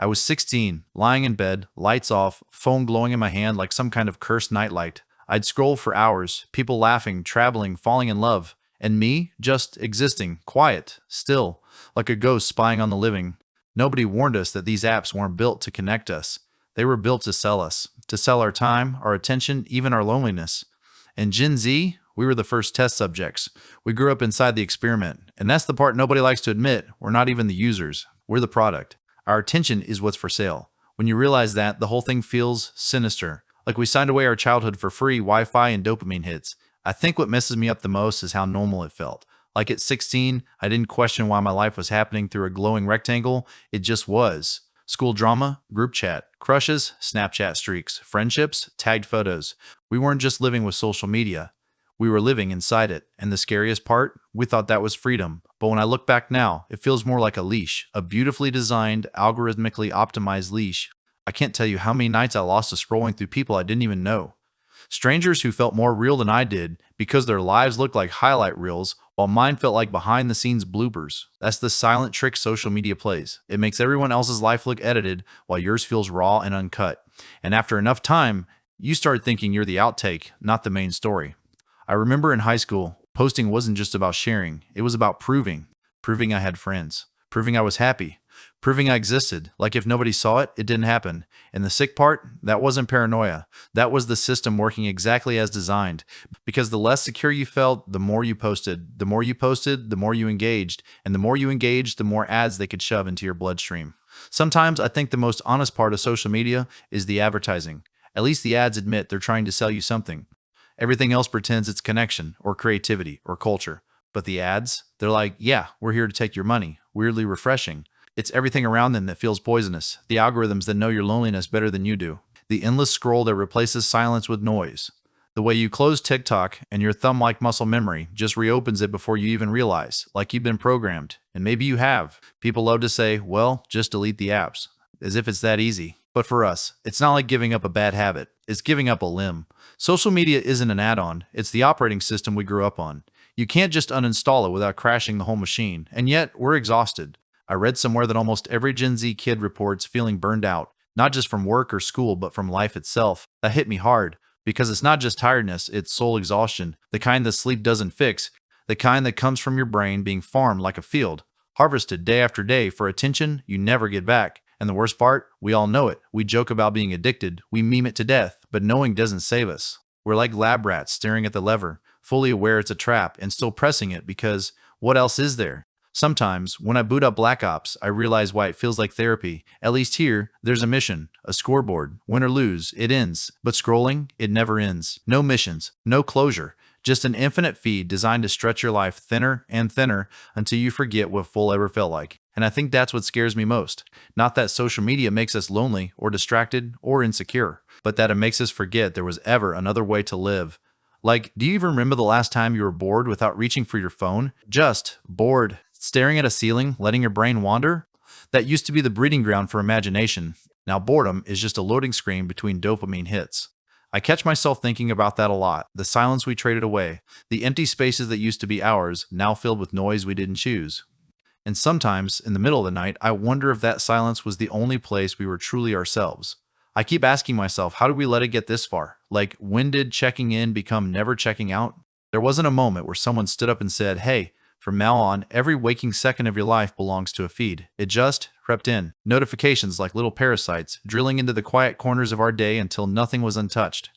I was 16, lying in bed, lights off, phone glowing in my hand like some kind of cursed nightlight. I'd scroll for hours, people laughing, traveling, falling in love, and me just existing, quiet, still, like a ghost spying on the living. Nobody warned us that these apps weren't built to connect us. They were built to sell us, to sell our time, our attention, even our loneliness. And Gen Z, we were the first test subjects. We grew up inside the experiment. And that's the part nobody likes to admit. We're not even the users. We're the product. Our attention is what's for sale. When you realize that, the whole thing feels sinister. Like we signed away our childhood for free Wi-Fi and dopamine hits. I think what messes me up the most is how normal it felt. Like at 16, I didn't question why my life was happening through a glowing rectangle. It just was. School drama, group chat, crushes, Snapchat streaks, friendships, tagged photos. We weren't just living with social media. We were living inside it. And the scariest part, we thought that was freedom. But when I look back now, it feels more like a leash, a beautifully designed, algorithmically optimized leash. I can't tell you how many nights I lost to scrolling through people I didn't even know. Strangers who felt more real than I did because their lives looked like highlight reels, while mine felt like behind the scenes bloopers. That's the silent trick social media plays. It makes everyone else's life look edited while yours feels raw and uncut. And after enough time, you start thinking you're the outtake, not the main story. I remember in high school, posting wasn't just about sharing, it was about proving. Proving I had friends. Proving I was happy. Proving I existed. Like if nobody saw it, it didn't happen. And the sick part, that wasn't paranoia. That was the system working exactly as designed. Because the less secure you felt, the more you posted. The more you posted, the more you engaged. And the more you engaged, the more ads they could shove into your bloodstream. Sometimes I think the most honest part of social media is the advertising. At least the ads admit they're trying to sell you something. Everything else pretends it's connection or creativity or culture. But the ads, they're like, yeah, we're here to take your money. Weirdly refreshing. It's everything around them that feels poisonous. The algorithms that know your loneliness better than you do. The endless scroll that replaces silence with noise. The way you close TikTok and your thumb-like muscle memory just reopens it before you even realize, like you've been programmed. And maybe you have. People love to say, well, just delete the apps. As if it's that easy. But for us, it's not like giving up a bad habit. It's giving up a limb. Social media isn't an add-on. It's the operating system we grew up on. You can't just uninstall it without crashing the whole machine. And yet, we're exhausted. I read somewhere that almost every Gen Z kid reports feeling burned out, not just from work or school, but from life itself. That hit me hard, because it's not just tiredness, it's soul exhaustion, the kind that sleep doesn't fix, the kind that comes from your brain being farmed like a field, harvested day after day for attention you never get back. And the worst part, we all know it. We joke about being addicted, we meme it to death, but knowing doesn't save us. We're like lab rats staring at the lever, fully aware it's a trap, and still pressing it because what else is there? Sometimes, when I boot up Black Ops, I realize why it feels like therapy. At least here, there's a mission, a scoreboard. Win or lose, it ends. But scrolling, it never ends. No missions, no closure. Just an infinite feed designed to stretch your life thinner and thinner until you forget what full ever felt like. And I think that's what scares me most. Not that social media makes us lonely or distracted or insecure, but that it makes us forget there was ever another way to live. Like, do you even remember the last time you were bored without reaching for your phone? Just bored. Staring at a ceiling, letting your brain wander? That used to be the breeding ground for imagination. Now boredom is just a loading screen between dopamine hits. I catch myself thinking about that a lot. The silence we traded away. The empty spaces that used to be ours, now filled with noise we didn't choose. And sometimes, in the middle of the night, I wonder if that silence was the only place we were truly ourselves. I keep asking myself, how did we let it get this far? Like, when did checking in become never checking out? There wasn't a moment where someone stood up and said, hey, from now on, every waking second of your life belongs to a feed. It just crept in. Notifications like little parasites, drilling into the quiet corners of our day until nothing was untouched.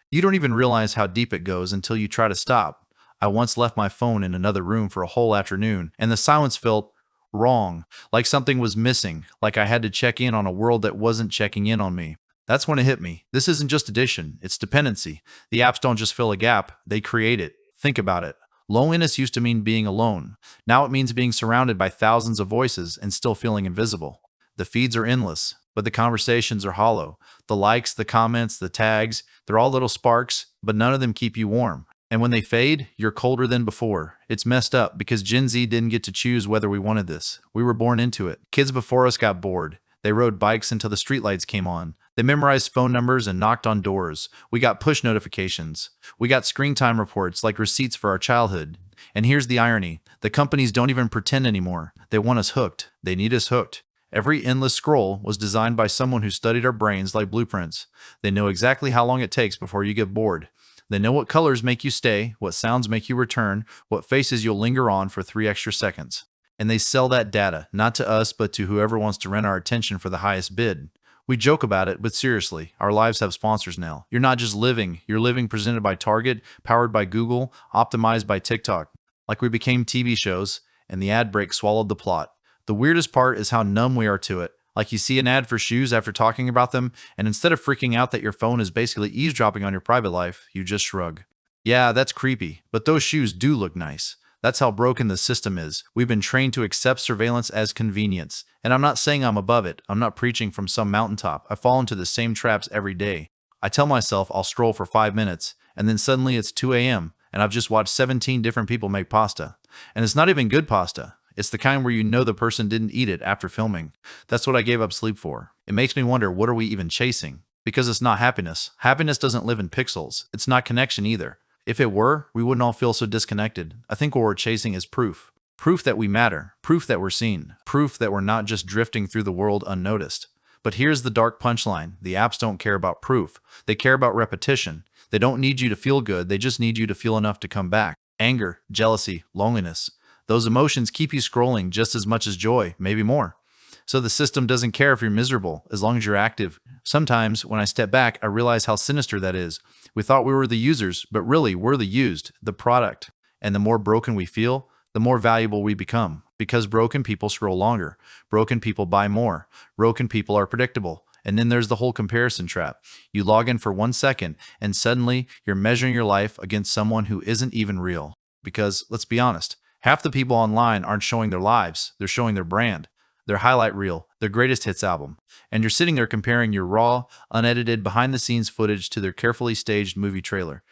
You don't even realize how deep it goes until you try to stop. I once left my phone in another room for a whole afternoon, and the silence felt wrong, like something was missing, like I had to check in on a world that wasn't checking in on me. That's when it hit me. This isn't just addiction, it's dependency. The apps don't just fill a gap, they create it. Think about it. Loneliness used to mean being alone. Now it means being surrounded by thousands of voices and still feeling invisible. The feeds are endless, but the conversations are hollow. The likes, the comments, the tags, they're all little sparks, but none of them keep you warm. And when they fade, you're colder than before. It's messed up because Gen Z didn't get to choose whether we wanted this. We were born into it. Kids before us got bored. They rode bikes until the streetlights came on. They memorized phone numbers and knocked on doors. We got push notifications. We got screen time reports like receipts for our childhood. And here's the irony. The companies don't even pretend anymore. They want us hooked. They need us hooked. Every endless scroll was designed by someone who studied our brains like blueprints. They know exactly how long it takes before you get bored. They know what colors make you stay, what sounds make you return, what faces you'll linger on for 3 extra seconds. And they sell that data, not to us, but to whoever wants to rent our attention for the highest bid. We joke about it, but seriously, our lives have sponsors now. You're not just living, you're living presented by Target, powered by Google, optimized by TikTok. Like we became TV shows, and the ad break swallowed the plot. The weirdest part is how numb we are to it. Like you see an ad for shoes after talking about them, and instead of freaking out that your phone is basically eavesdropping on your private life, you just shrug. Yeah, that's creepy, but those shoes do look nice. That's how broken the system is. We've been trained to accept surveillance as convenience. And I'm not saying I'm above it. I'm not preaching from some mountaintop. I fall into the same traps every day. I tell myself I'll stroll for 5 minutes, and then suddenly it's 2 a.m., and I've just watched 17 different people make pasta. And it's not even good pasta. It's the kind where you know the person didn't eat it after filming. That's what I gave up sleep for. It makes me wonder, what are we even chasing? Because it's not happiness. Happiness doesn't live in pixels. It's not connection either. If it were, we wouldn't all feel so disconnected. I think what we're chasing is proof. Proof that we matter. Proof that we're seen. Proof that we're not just drifting through the world unnoticed. But here's the dark punchline. The apps don't care about proof. They care about repetition. They don't need you to feel good. They just need you to feel enough to come back. Anger, jealousy, loneliness. Those emotions keep you scrolling just as much as joy, maybe more. So the system doesn't care if you're miserable, as long as you're active. Sometimes, when I step back, I realize how sinister that is. We thought we were the users, but really, we're the used, the product. And the more broken we feel, the more valuable we become. Because broken people scroll longer. Broken people buy more. Broken people are predictable. And then there's the whole comparison trap. You log in for 1 second, and suddenly, you're measuring your life against someone who isn't even real. Because, let's be honest, half the people online aren't showing their lives, they're showing their brand, their highlight reel, their greatest hits album. And you're sitting there comparing your raw, unedited, behind-the-scenes footage to their carefully staged movie trailer.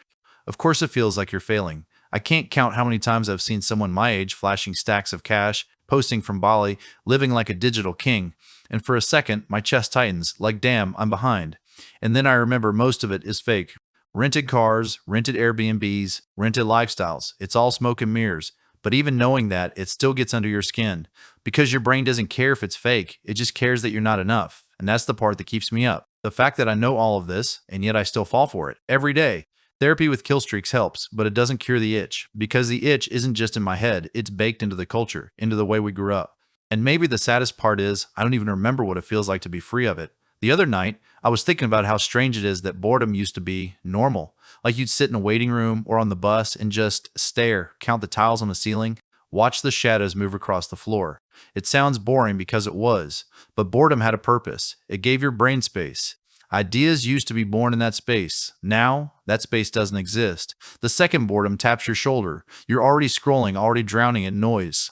Of course it feels like you're failing. I can't count how many times I've seen someone my age flashing stacks of cash, posting from Bali, living like a digital king. And for a second, my chest tightens, like damn, I'm behind. And then I remember most of it is fake. Rented cars, rented Airbnbs, rented lifestyles. It's all smoke and mirrors. But even knowing that, it still gets under your skin. Because your brain doesn't care if it's fake, it just cares that you're not enough. And that's the part that keeps me up. The fact that I know all of this, and yet I still fall for it, every day. Therapy with killstreaks helps, but it doesn't cure the itch. Because the itch isn't just in my head, it's baked into the culture, into the way we grew up. And maybe the saddest part is, I don't even remember what it feels like to be free of it. The other night, I was thinking about how strange it is that boredom used to be normal. Like you'd sit in a waiting room or on the bus and just stare, count the tiles on the ceiling, watch the shadows move across the floor. It sounds boring because it was, but boredom had a purpose. It gave your brain space. Ideas used to be born in that space. Now, that space doesn't exist. The second boredom taps your shoulder. You're already scrolling, already drowning in noise.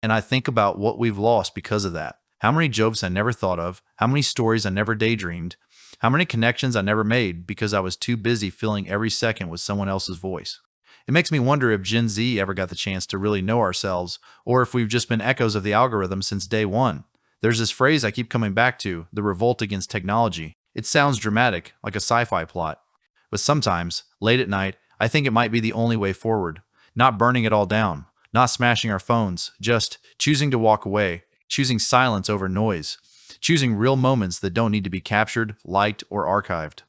And I think about what we've lost because of that. How many jokes I never thought of, how many stories I never daydreamed, how many connections I never made because I was too busy filling every second with someone else's voice. It makes me wonder if Gen Z ever got the chance to really know ourselves, or if we've just been echoes of the algorithm since day one. There's this phrase I keep coming back to, the revolt against technology. It sounds dramatic, like a sci-fi plot. But sometimes, late at night, I think it might be the only way forward. Not burning it all down, not smashing our phones, just choosing to walk away, choosing silence over noise, choosing real moments that don't need to be captured, liked, or archived.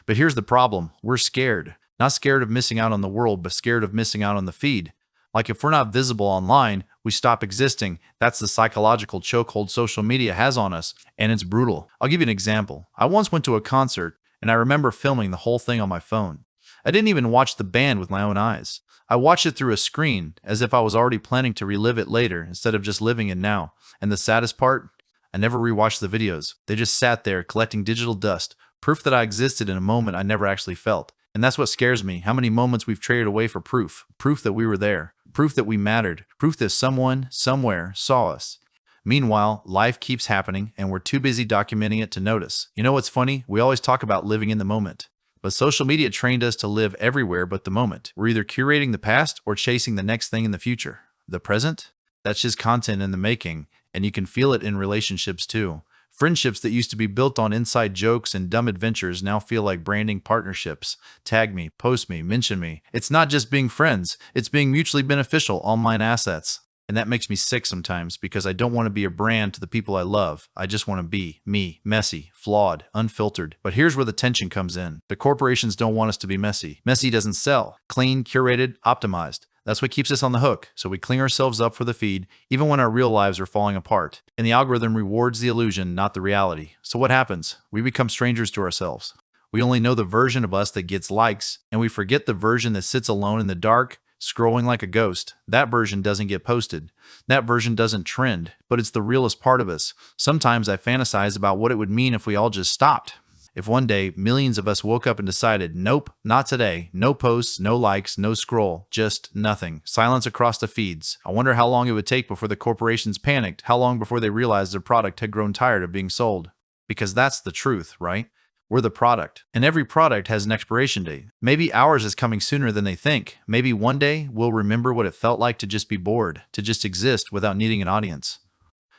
But here's the problem. We're scared. Not scared of missing out on the world, but scared of missing out on the feed. Like if we're not visible online, we stop existing. That's the psychological chokehold social media has on us, and it's brutal. I'll give you an example. I once went to a concert, and I remember filming the whole thing on my phone. I didn't even watch the band with my own eyes. I watched it through a screen, as if I was already planning to relive it later, instead of just living it now. And the saddest part? I never rewatched the videos. They just sat there, collecting digital dust, proof that I existed in a moment I never actually felt. And that's what scares me, how many moments we've traded away for proof. Proof that we were there. Proof that we mattered. Proof that someone, somewhere, saw us. Meanwhile, life keeps happening, and we're too busy documenting it to notice. You know what's funny? We always talk about living in the moment. But social media trained us to live everywhere but the moment. We're either curating the past or chasing the next thing in the future. The present? That's just content in the making, and you can feel it in relationships too. Friendships that used to be built on inside jokes and dumb adventures now feel like branding partnerships. Tag me, post me, mention me. It's not just being friends, it's being mutually beneficial online assets. And that makes me sick sometimes because I don't want to be a brand to the people I love. I just want to be me, messy, flawed, unfiltered. But here's where the tension comes in. The corporations don't want us to be messy. Messy doesn't sell. Clean, curated, optimized. That's what keeps us on the hook. So we clean ourselves up for the feed, even when our real lives are falling apart. And the algorithm rewards the illusion, not the reality. So what happens? We become strangers to ourselves. We only know the version of us that gets likes, and we forget the version that sits alone in the dark, scrolling like a ghost. That version doesn't get posted. That version doesn't trend, but it's the realest part of us. Sometimes I fantasize about what it would mean if we all just stopped. If one day millions of us woke up and decided, nope, not today, no posts, no likes, no scroll, just nothing, silence across the feeds. I wonder how long it would take before the corporations panicked, how long before they realized their product had grown tired of being sold. Because that's the truth, right? We're the product, and every product has an expiration date. Maybe ours is coming sooner than they think. Maybe one day we'll remember what it felt like to just be bored, to just exist without needing an audience,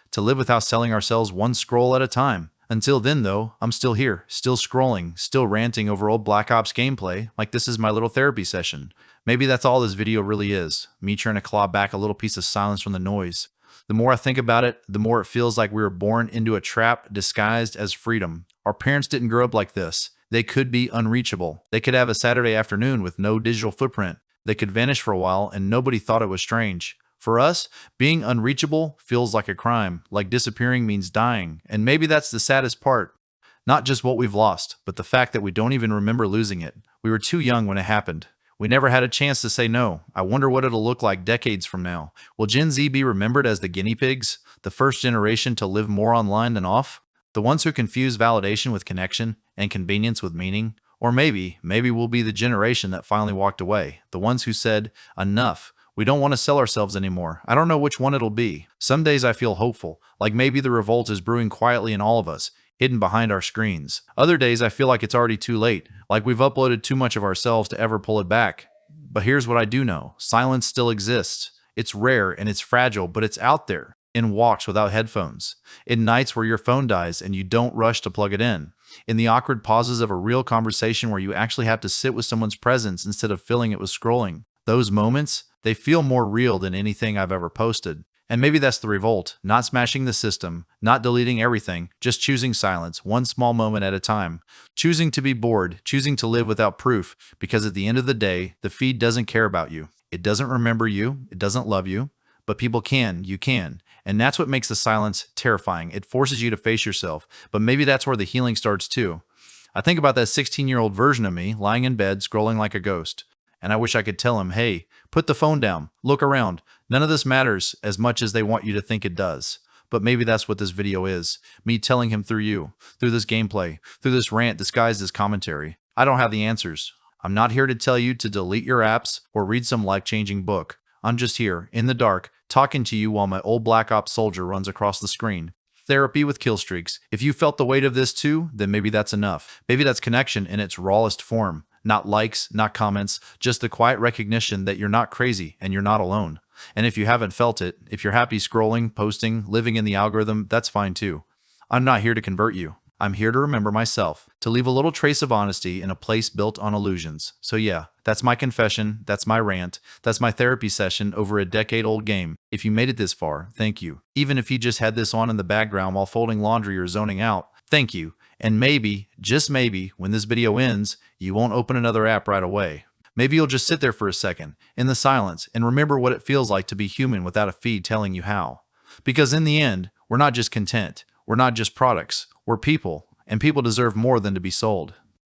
to live without selling ourselves one scroll at a time. Until then, though, I'm still here, still scrolling, still ranting over old Black Ops gameplay, like this is my little therapy session. Maybe that's all this video really is, me trying to claw back a little piece of silence from the noise. The more I think about it, the more it feels like we were born into a trap disguised as freedom. Our parents didn't grow up like this. They could be unreachable. They could have a Saturday afternoon with no digital footprint. They could vanish for a while and nobody thought it was strange. For us, being unreachable feels like a crime, like disappearing means dying. And maybe that's the saddest part. Not just what we've lost, but the fact that we don't even remember losing it. We were too young when it happened. We never had a chance to say no. I wonder what it'll look like decades from now. Will Gen Z be remembered as the guinea pigs, the first generation to live more online than off? The ones who confuse validation with connection and convenience with meaning? Or maybe we'll be the generation that finally walked away. The ones who said, enough. We don't want to sell ourselves anymore. I don't know which one it'll be. Some days I feel hopeful, like maybe the revolt is brewing quietly in all of us, hidden behind our screens. Other days I feel like it's already too late, like we've uploaded too much of ourselves to ever pull it back. But here's what I do know. Silence still exists. It's rare and it's fragile, but it's out there. In walks without headphones. In nights where your phone dies and you don't rush to plug it in. In the awkward pauses of a real conversation where you actually have to sit with someone's presence instead of filling it with scrolling. Those moments, they feel more real than anything I've ever posted. And maybe that's the revolt, not smashing the system, not deleting everything, just choosing silence, one small moment at a time. Choosing to be bored, choosing to live without proof, because at the end of the day, the feed doesn't care about you. It doesn't remember you, it doesn't love you, but people can, you can. And that's what makes the silence terrifying. It forces you to face yourself, but maybe that's where the healing starts too. I think about that 16-year-old version of me, lying in bed, scrolling like a ghost. And I wish I could tell him, hey, put the phone down, look around. None of this matters as much as they want you to think it does. But maybe that's what this video is. Me telling him through you, through this gameplay, through this rant disguised as commentary. I don't have the answers. I'm not here to tell you to delete your apps or read some life-changing book. I'm just here, in the dark, talking to you while my old Black Ops soldier runs across the screen. Therapy with killstreaks. If you felt the weight of this too, then maybe that's enough. Maybe that's connection in its rawest form. Not likes, not comments, just the quiet recognition that you're not crazy and you're not alone. And if you haven't felt it, if you're happy scrolling, posting, living in the algorithm, that's fine too. I'm not here to convert you. I'm here to remember myself, to leave a little trace of honesty in a place built on illusions. So yeah, that's my confession, that's my rant, that's my therapy session over a decade-old game. If you made it this far, thank you. Even if you just had this on in the background while folding laundry or zoning out, thank you. And maybe, just maybe, when this video ends, you won't open another app right away. Maybe you'll just sit there for a second, in the silence, and remember what it feels like to be human without a feed telling you how. Because in the end, we're not just content, we're not just products, we're people, and people deserve more than to be sold.